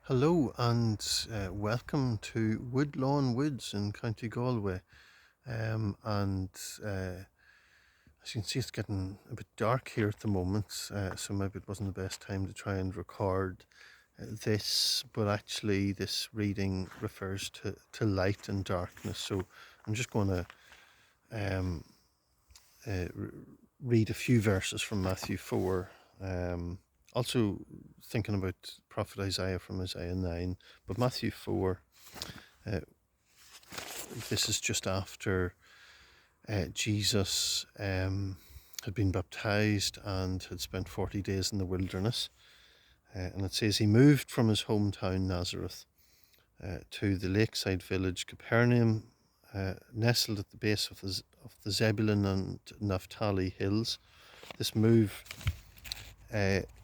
Hello and welcome to Woodlawn Woods in County Galway. And As you can see, it's getting a bit dark here at the moment, so maybe it wasn't the best time to try and record this, but actually, this reading refers to light and darkness. So I'm just going to um, read a few verses from Matthew 4. Also thinking about Prophet Isaiah from Isaiah 9, but Matthew 4, uh, this is just after Jesus had been baptized and had spent 40 days in the wilderness. And it says he moved from his hometown Nazareth to the lakeside village Capernaum, nestled at the base of the Zebulun and Naphtali hills. This move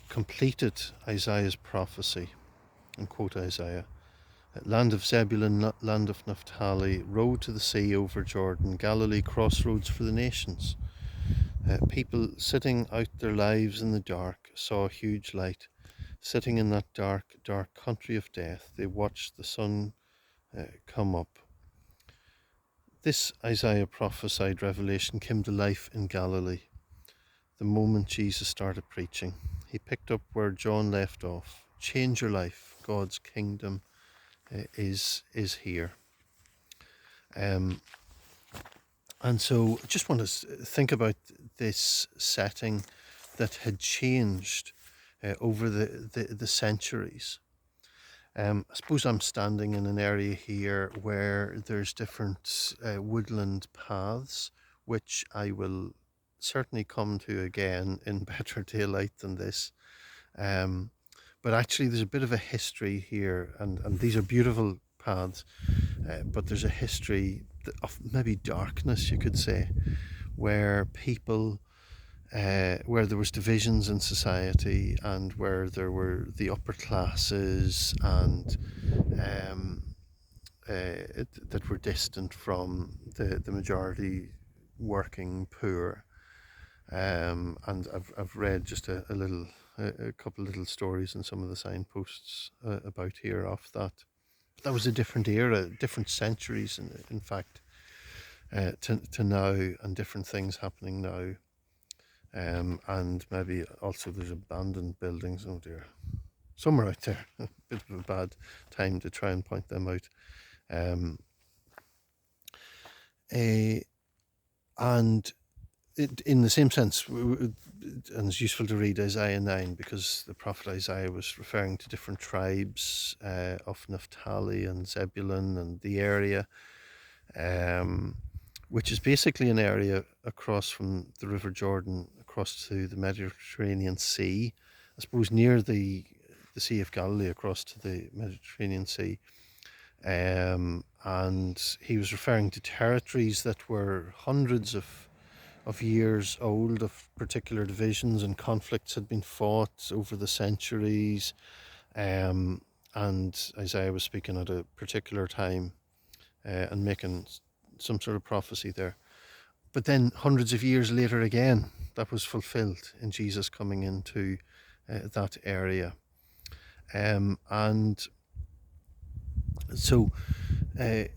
completed Isaiah's prophecy, and quote Isaiah: "Land of Zebulun, land of Naphtali, road to the sea over Jordan, Galilee, crossroads for the nations." People sitting out their lives in the dark saw a huge light. Sitting in that dark, dark country of death, they watched the sun come up. This Isaiah prophesied revelation came to life in Galilee the moment Jesus started preaching. He picked up where John left off. Change your life. God's kingdom is here. And so I just want to think about this setting that had changed over the centuries. I suppose I'm standing in an area here where there's different woodland paths, which I will certainly come to again in better daylight than this. But actually, there's a bit of a history here, and these are beautiful paths, but there's a history of maybe darkness, you could say, where people, where there was divisions in society, and where there were the upper classes and that were distant from the majority working poor. And I've read just a couple of little stories in some of the signposts about here off that. That was a different era, different centuries, in fact, to now, and different things happening now. And maybe also there's abandoned buildings. Oh dear, somewhere out there. A bit of a bad time to try and point them out. And in the same sense, and it's useful to read Isaiah 9, because the prophet Isaiah was referring to different tribes of Naphtali and Zebulun and the area, which is basically an area across from the River Jordan across to the Mediterranean Sea, I suppose near the Sea of Galilee across to the Mediterranean Sea. And he was referring to territories that were hundreds of years old, of particular divisions and conflicts had been fought over the centuries. And Isaiah was speaking at a particular time and making some sort of prophecy there. But then hundreds of years later again, that was fulfilled in Jesus coming into that area. And so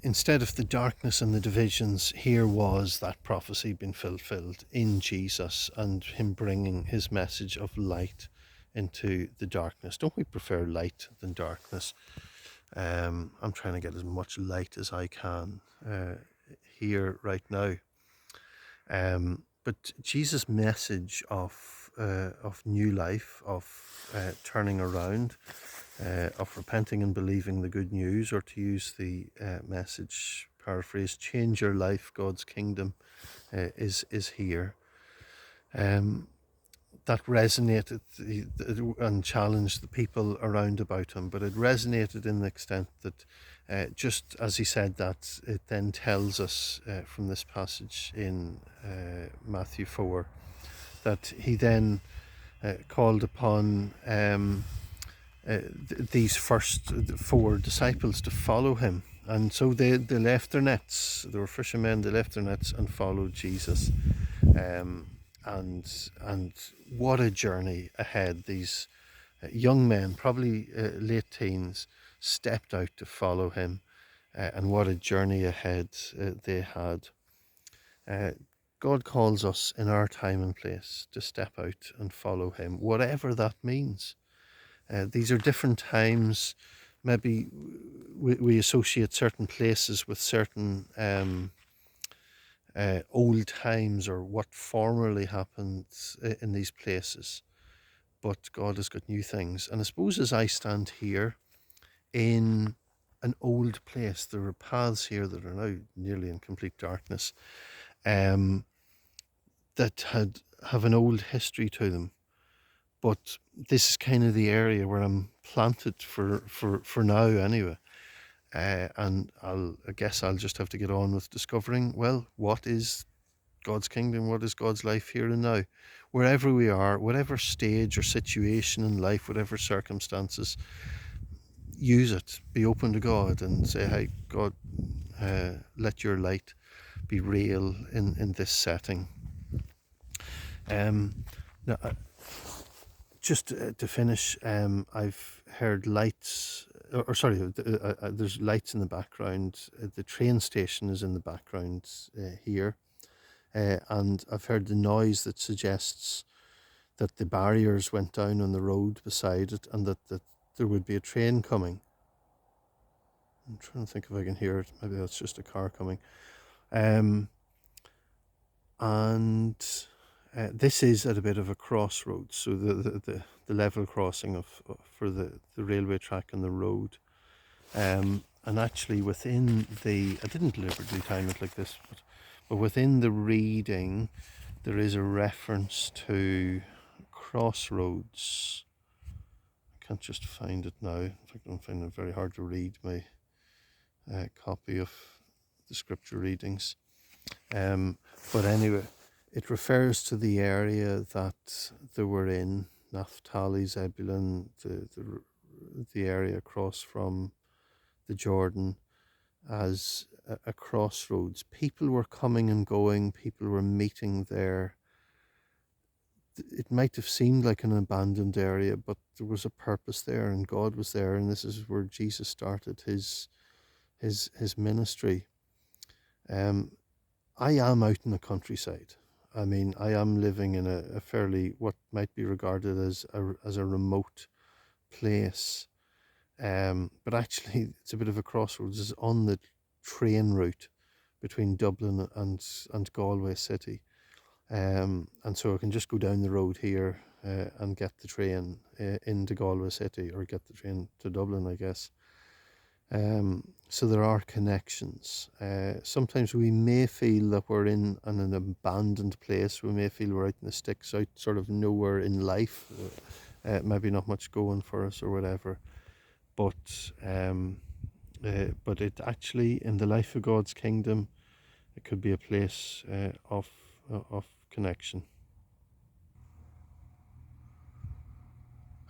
instead of the darkness and the divisions, here was that prophecy being fulfilled in Jesus and him bringing his message of light into the darkness. Don't we prefer light than darkness? I'm trying to get as much light as I can here right now. But Jesus' message of new life, of turning around, of repenting and believing the good news, or to use the message paraphrase, change your life, God's kingdom is here. That resonated and challenged the people around about him, but it resonated in the extent that just as he said that, it then tells us from this passage in Matthew 4 that he then called upon these first four disciples to follow him. And so they left their nets. They were fishermen. They left their nets and followed Jesus. And what a journey ahead these young men, probably late teens, stepped out to follow him, and what a journey ahead they had. Uh, God calls us in our time and place to step out and follow him, whatever that means. These are different times. Maybe we associate certain places with certain old times or what formerly happened in these places. But God has got new things. And I suppose as I stand here in an old place, there are paths here that are now nearly in complete darkness, that have an old history to them. But this is kind of the area where I'm planted for now anyway. And I guess I'll just have to get on with discovering, well, what is God's kingdom? What is God's life here and now? Wherever we are, whatever stage or situation in life, whatever circumstances, use it. Be open to God and say, hey, God, let your light be real in this setting. Now, just to finish, I've heard lights, or sorry, there's lights in the background. The train station is in the background here. And I've heard the noise that suggests that the barriers went down on the road beside it and that there would be a train coming. I'm trying to think if I can hear it. Maybe that's just a car coming. And this is at a bit of a crossroads, so the level crossing for the railway track and the road. And actually within I didn't deliberately time it like this, but within the reading, there is a reference to crossroads. I can't just find it now. In fact, I'm finding it very hard to read my copy of the scripture readings. But anyway, it refers to the area that they were in, Naphtali, Zebulun, the area across from the Jordan, as a crossroads. People were coming and going, people were meeting there. It might have seemed like an abandoned area, but there was a purpose there, and God was there, and this is where Jesus started his ministry. I am out in the countryside. I mean, I am living in a fairly, what might be regarded as a remote place. But actually, it's a bit of a crossroads. It's on the train route between Dublin and Galway City. And so I can just go down the road here and get the train into Galway City, or get the train to Dublin, I guess. So there are connections. Sometimes we may feel that we're in an abandoned place. We may feel we're out in the sticks, out sort of nowhere in life. Maybe not much going for us or whatever. But it actually, in the life of God's kingdom, it could be a place of connection.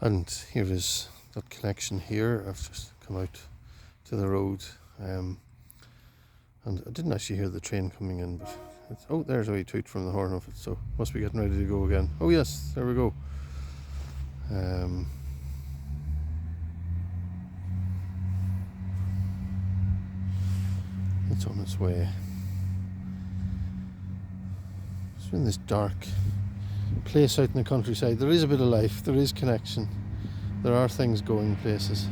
And here is that connection here. I've just come out to the road, and I didn't actually hear the train coming in, but there's a wee toot from the horn of it, so must be getting ready to go again. Oh yes, there we go. It's on its way. It's in this dark place out in the countryside. There is a bit of life, there is connection, there are things going places.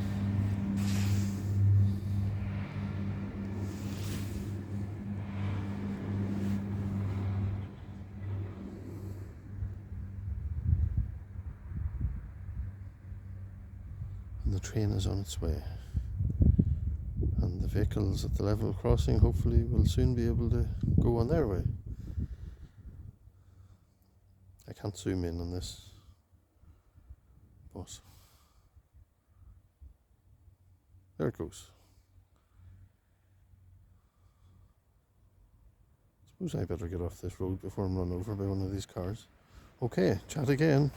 And the train is on its way. And the vehicles at the level crossing hopefully will soon be able to go on their way. I can't zoom in on this, but there it goes. Suppose I better get off this road before I'm run over by one of these cars. Okay, chat again.